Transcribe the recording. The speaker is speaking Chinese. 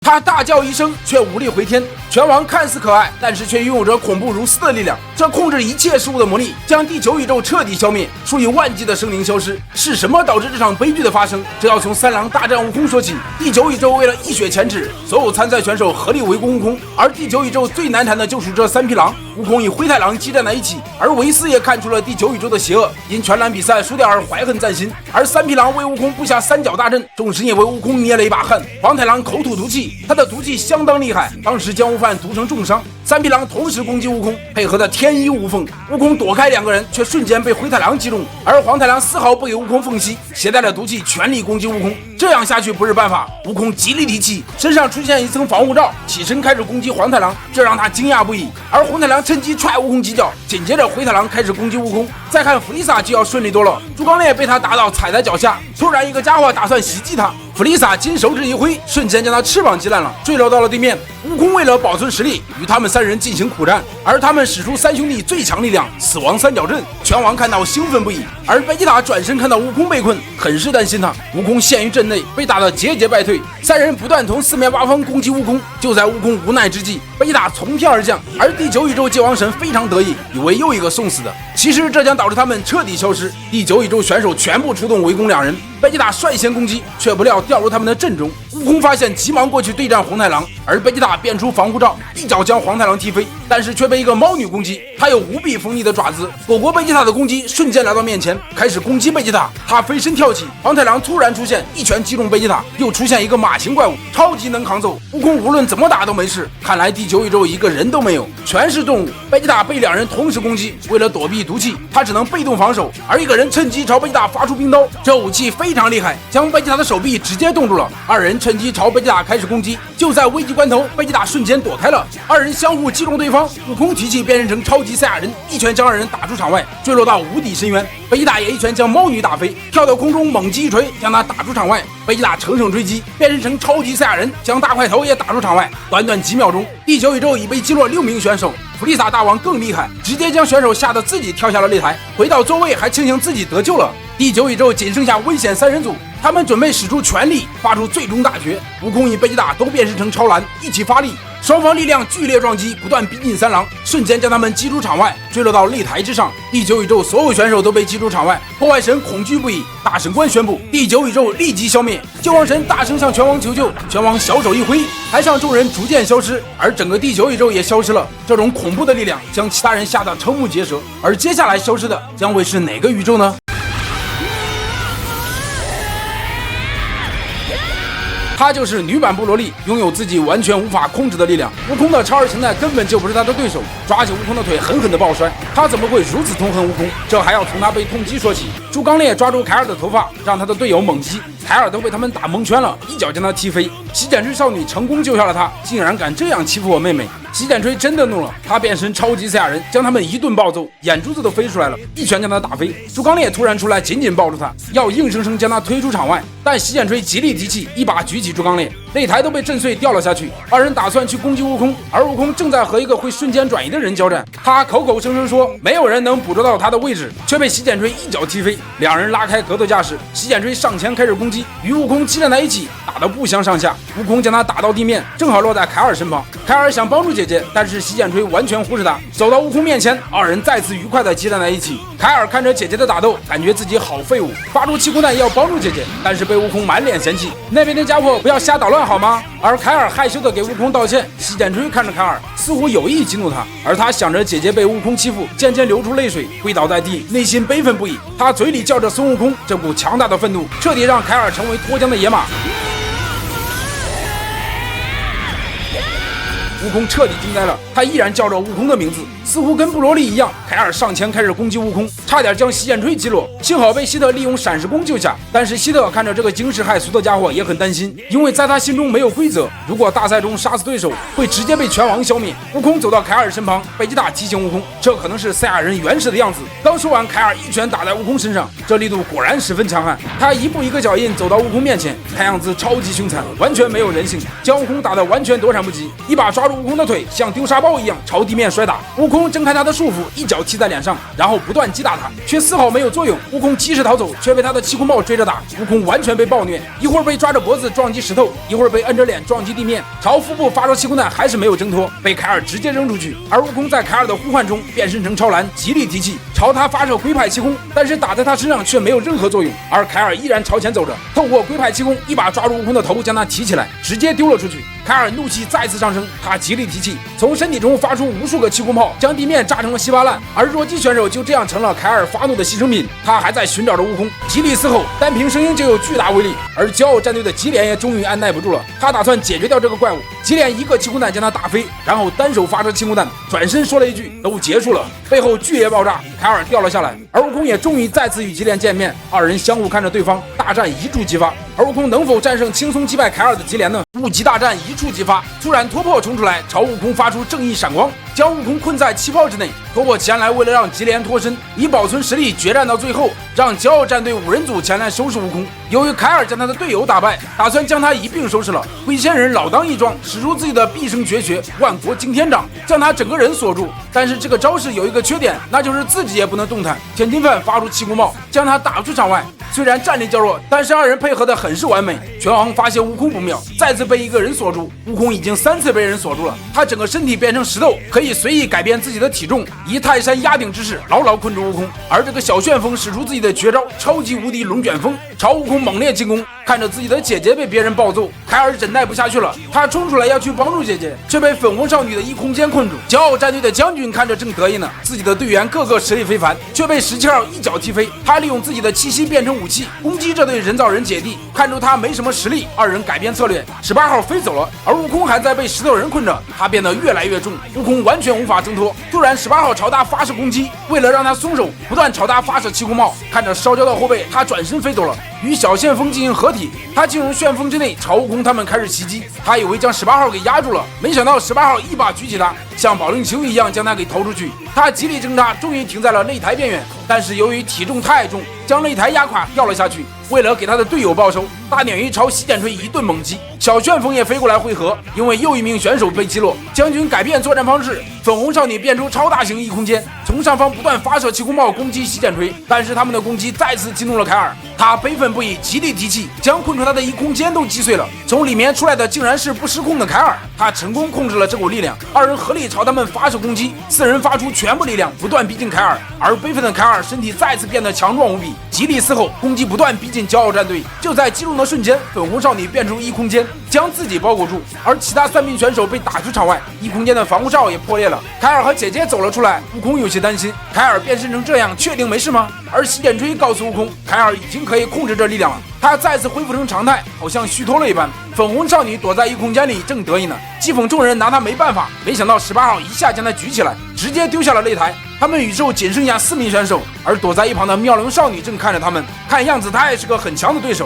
他大叫一声，却无力回天。拳王看似可爱，但是却拥有着恐怖如斯的力量。这控制一切事物的魔力，将地球宇宙彻底消灭，数以万计的生灵消失。是什么导致这场悲剧的发生？这要从三郎大战悟空说起。地球宇宙为了一雪前耻，所有参赛选手合力围攻悟空。而地球宇宙最难缠的就是这三匹狼。悟空与灰太狼激战在一起，而维斯也看出了地球宇宙的邪恶，因全栏比赛输掉而怀恨在心。而三匹狼为悟空布下三角大阵，众神也为悟空捏了一把汗。黄太狼口吐毒气，他的毒气相当厉害，当时将悟饭毒成重伤。三匹狼同时攻击悟空，配合的天衣无缝。悟空躲开两个人，却瞬间被灰太狼击中，而黄太狼丝毫不给悟空缝隙，携带了毒气全力攻击悟空。这样下去不是办法，悟空极力提气，身上出现一层防护罩，起身开始攻击黄太狼，这让他惊讶不已。而红太狼趁机踹悟空几脚，紧接着灰太狼开始攻击悟空。再看弗利萨就要顺利多了，猪刚鬣被他打倒踩在脚下，突然一个家伙打算袭击他，弗利萨金手指一挥，瞬间将他翅膀击烂了，坠落到了地面。悟空为了保存实力，与他们三人进行苦战，而他们使出三兄弟最强力量死亡三角阵。拳王看到兴奋不已，而贝吉塔转身看到悟空被困，很是担心他。悟空陷于阵内，被打得节节败退，三人不断从四面八方攻击悟空。就在悟空无奈之际，贝吉塔从天而降，而地球宇宙界王神非常得意，以为又一个送死的。其实这将导致他们彻底消失，地球宇宙选手全部出动围攻两人。贝吉塔率先攻击，却不料掉入他们的阵中。悟空发现，急忙过去对战红太狼，而贝吉塔变出防护罩，一脚将黄太狼踢飞，但是却被一个猫女攻击。她有无比锋利的爪子，躲过贝吉塔的攻击，瞬间来到面前，开始攻击贝吉塔。他飞身跳起，黄太狼突然出现，一拳击中贝吉塔，又出现一个马形怪物，超级能扛走。悟空无论怎么打都没事，看来地球宇宙一个人都没有，全是动物。贝吉塔被两人同时攻击，为了躲避毒气，他只能被动防守，而一个人趁机朝贝吉塔发出冰刀，这武器非常厉害，将贝吉塔的手臂直接冻住了。二人趁机朝贝吉塔开始攻击，就在危急关头，贝吉塔瞬间躲开了，二人相互击中对方。悟空提气变身成超级赛亚人，一拳将二人打出场外，坠落到无底深渊。贝吉塔也一拳将猫女打飞，跳到空中猛击一锤，将他打出场外。贝吉塔乘胜追击，变身成超级赛亚人，将大块头也打出场外。短短几秒钟，地球宇宙已被击落6名选手。弗利萨大王更厉害，直接将选手吓得自己跳下了擂台，回到座位还庆幸自己得救了。地球宇宙仅剩下危险三人组，他们准备使出全力发出最终大绝。悟空与贝吉塔都变身成超蓝，一起发力，双方力量剧烈撞击，不断逼近三郎，瞬间将他们击出场外，坠落到擂台之上。地球宇宙所有选手都被击出场外，破坏神恐惧不已，大神官宣布地球宇宙立即消灭。救亡神大声向拳王求救，拳王小手一挥，台上众人逐渐消失，而整个地球宇宙也消失了。这种恐怖的力量将其他人吓得瞠目结舌，而接下来消失的将会是哪个宇宙呢？她就是女版布罗利，拥有自己完全无法控制的力量。悟空的超二形态根本就不是她的对手，抓起悟空的腿狠狠的抱摔。她怎么会如此痛恨悟空？这还要从她被痛击说起。猪刚鬣抓住凯尔的头发，让他的队友猛击，凯尔都被他们打蒙圈了，一脚将他踢飞。洗剪吹少女成功救下了他，竟然敢这样欺负我妹妹。洗剪吹真的怒了，他变身超级赛亚人，将他们一顿暴揍，眼珠子都飞出来了，一拳将他打飞。猪刚鬣突然出来，紧紧抱住他，要硬生生将他推出场外。但洗剪吹极力提气，一把举起猪刚鬣，擂台都被震碎掉了下去。二人打算去攻击悟空，而悟空正在和一个会瞬间转移的人交战。他口口声声说没有人能捕捉到他的位置，却被洗剪吹一脚踢飞。两人拉开格斗架势，洗剪吹上前开始攻击，与悟空激战在一起，打得不相上下。悟空将他打到地面，正好落在凯尔身旁。凯尔想帮助姐姐，但是洗剪吹完全忽视他，走到悟空面前，二人再次愉快地激战在一起。凯尔看着姐姐的打斗，感觉自己好废物，发出气功弹要帮助姐姐，但是被悟空满脸嫌弃，那边的家伙不要瞎捣乱好吗？而凯尔害羞地给悟空道歉。洗剪吹看着凯尔，似乎有意激怒他，而他想着姐姐被悟空欺负，渐渐流出泪水，跪倒在地，内心悲愤不已。他嘴里叫着孙悟空，这股强大的愤怒彻底让凯尔成为脱缰的野马。悟空彻底惊呆了，他依然叫着悟空的名字，似乎跟布罗利一样。凯尔上前开始攻击悟空，差点将洗剪吹击落，幸好被希特利用闪石弓救下。但是希特看着这个惊世骇俗的家伙也很担心，因为在他心中没有规则，如果大赛中杀死对手，会直接被拳王消灭。悟空走到凯尔身旁，贝吉塔提醒悟空，这可能是赛亚人原始的样子。刚说完，凯尔一拳打在悟空身上，这力度果然十分强悍。他一步一个脚印走到悟空面前，看样子超级凶残，完全没有人性，将悟空打得完全躲闪不及，一把抓住悟空的腿，像丢沙包一样朝地面摔打。悟空空挣开他的束缚，一脚踢在脸上，然后不断击打他，却丝毫没有作用。悟空及时逃走，却被他的气功炮追着打。悟空完全被暴虐，一会儿被抓着脖子撞击石头，一会儿被摁着脸撞击地面，朝腹部发射气功弹还是没有挣脱，被凯尔直接扔出去。而悟空在凯尔的呼唤中变身成超蓝，极力提气朝他发射龟派气功，但是打在他身上却没有任何作用。而凯尔依然朝前走着，透过龟派气功一把抓住悟空的头，将他提起来，直接丢了出去。凯尔怒气再次上升，他极力提气，从身体中发出无数个气功炮，将地面炸成了稀巴烂。而弱鸡选手就这样成了凯尔发怒的牺牲品，他还在寻找着悟空，极力嘶吼，单凭声音就有巨大威力。而骄傲战队的吉连也终于按耐不住了，他打算解决掉这个怪物。吉连一个气功弹将他打飞，然后单手发射气功弹，转身说了一句都结束了，背后剧烈爆炸，凯尔掉了下来。而悟空也终于再次与吉连见面，二人相互看着对方，大战一触即发。而悟空能否战胜轻松击败凯尔的吉连呢？物极大战一触即发，突然脱破冲出来，朝悟空发出正义闪光，将悟空困在气泡之内。脱破前来为了让吉连脱身，以保存实力决战到最后，让骄傲战队5人组前来收拾悟空。由于凯尔将他的队友打败，打算将他一并收拾了。龟仙人老当益壮，使出自己的毕生绝学万国惊天掌，将他整个人锁住。但是这个招式有一个缺点，那就是自己也不能动弹。天津饭发出气功炮，将他打出场外。虽然战力较弱，但是二人配合的很是完美。拳王发现悟空不妙，再次被一个人锁住。悟空已经3次被人锁住了，他整个身体变成石头，可以随意改变自己的体重，以泰山压顶之势牢牢困住悟空。而这个小旋风使出自己的绝招超级无敌龙卷风，朝悟空猛烈进攻。看着自己的姐姐被别人暴揍，凯尔忍耐不下去了，他冲出来要去帮助姐姐，却被粉红少女的异空间困住。骄傲战队的将军看着正得意呢，自己的队员个个实力非凡，却被17号一脚踢飞。他利用自己的气息变成武器，攻击这对人造人姐弟。看出他没什么实力，二人改变策略，18号飞走了，而悟空还在被石头人困着，他变得越来越重，悟空完全无法挣脱。突然18号朝他发射攻击，为了让他松手，不断朝他发射气功炮。看着烧焦的后背，他转身飞走了，与小旋风进行合体。他进入旋风之内，朝悟空他们开始袭击。他以为将18号给压住了，没想到18号一把举起他，像保龄球一样将他给投出去。他极力挣扎，终于停在了擂台边缘，但是由于体重太重，将擂台压垮，掉了下去。为了给他的队友报仇，大鲶鱼朝洗剪吹一顿猛击，小旋风也飞过来汇合。因为又一名选手被击落，将军改变作战方式，粉红少女变出超大型异空间，从上方不断发射气功炮攻击洗剪吹，但是他们的攻击再次激怒了凯尔，他悲愤不已，极力提气，将困住他的异空间都击碎了。从里面出来的竟然是不失控的凯尔，他成功控制了这股力量，二人合力朝他们发射攻击，4人发出全部力量，不断逼近凯尔。而悲愤的凯尔身体再次变得强壮无比，极力嘶吼，攻击不断逼近骄傲战队。就在击中的瞬间，粉红少女变出异空间，将自己包裹住，而其他3名选手被打出场外，异空间的防护罩也破裂了。凯尔和姐姐走了出来，悟空有些担心，凯尔变身成这样，确定没事吗？而洗剪吹告诉悟空，凯尔已经可以控制这力量了，他再次恢复成常态，好像虚脱了一般。粉红少女躲在异空间里正得意呢，讥讽众人拿他没办法，没想到18号一下将他举起来，直接丢下了擂台。他们宇宙仅剩下4名选手，而躲在一旁的妙龄少女正看着他们，看样子他也是个很强的对手。